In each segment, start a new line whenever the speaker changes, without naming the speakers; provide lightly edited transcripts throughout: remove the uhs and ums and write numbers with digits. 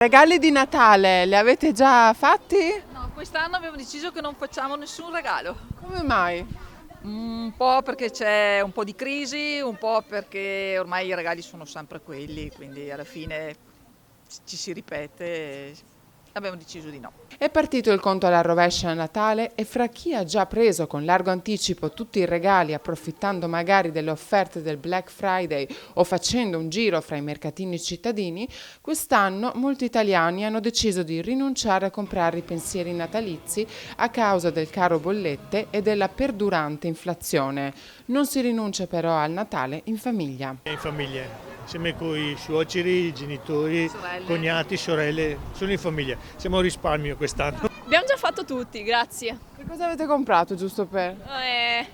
Regali di Natale li avete già fatti?
No, quest'anno abbiamo deciso che non facciamo nessun regalo.
Come mai?
Un po' perché c'è un po' di crisi, un po' perché ormai i regali sono sempre quelli, quindi alla fine ci si ripete e abbiamo deciso di no.
È partito il conto alla rovescia a Natale e fra chi ha già preso con largo anticipo tutti i regali approfittando magari delle offerte del Black Friday o facendo un giro fra i mercatini cittadini, quest'anno molti italiani hanno deciso di rinunciare a comprare i pensieri natalizi a causa del caro bollette e della perdurante inflazione. Non si rinuncia però al Natale in famiglia.
In famiglia, insieme con i suoceri, i genitori,
Sorelle.
cognati, sorelle, sono in famiglia. Siamo a risparmio quest'anno.
Abbiamo già fatto tutti, grazie.
Che cosa avete comprato giusto per?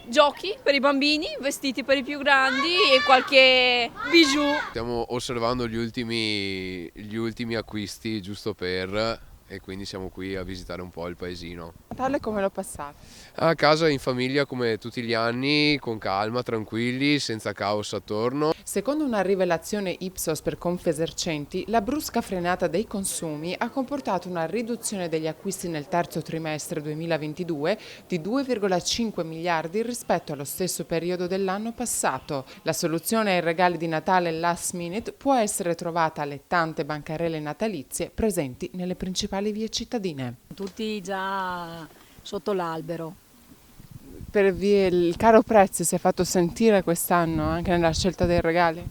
Giochi per i bambini, vestiti per i più grandi e qualche bijou.
Stiamo osservando gli ultimi acquisti giusto per e quindi siamo qui a visitare un po' il paesino.
Natale come lo passate?
A casa in famiglia come tutti gli anni, con calma, tranquilli, senza caos attorno.
Secondo una rivelazione Ipsos per Confesercenti, la brusca frenata dei consumi ha comportato una riduzione degli acquisti nel terzo trimestre 2022 di 2,5 miliardi rispetto allo stesso periodo dell'anno passato. La soluzione ai regali di Natale last minute può essere trovata alle tante bancarelle natalizie presenti nelle principali vie cittadine.
Tutti già sotto l'albero.
Per via il caro prezzo si è fatto sentire quest'anno anche nella scelta dei regali?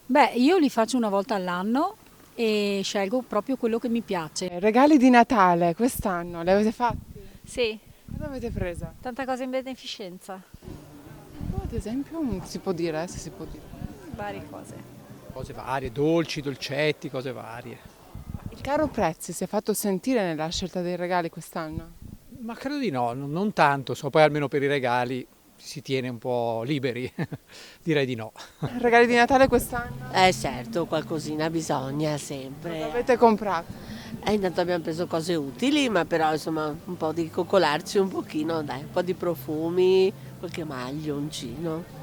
Beh, io li faccio una volta all'anno e scelgo proprio quello che mi piace.
Regali di Natale quest'anno li avete fatti?
Sì,
Cosa avete preso?
tanta cosa in beneficenza,
Ad esempio, si può dire, se si può dire.
varie cose.
Cose varie, dolci, dolcetti, cose varie.
Il caro prezzi si è fatto sentire nella scelta dei regali quest'anno?
Ma credo di no, non tanto, poi almeno per i regali si tiene un po' liberi, direi di no.
Regali di Natale quest'anno?
Certo, qualcosina bisogna
Cosa
sempre.
avete comprato?
Intanto abbiamo preso cose utili, ma però insomma un po' di coccolarci un pochino, dai, un po' di profumi, qualche maglioncino.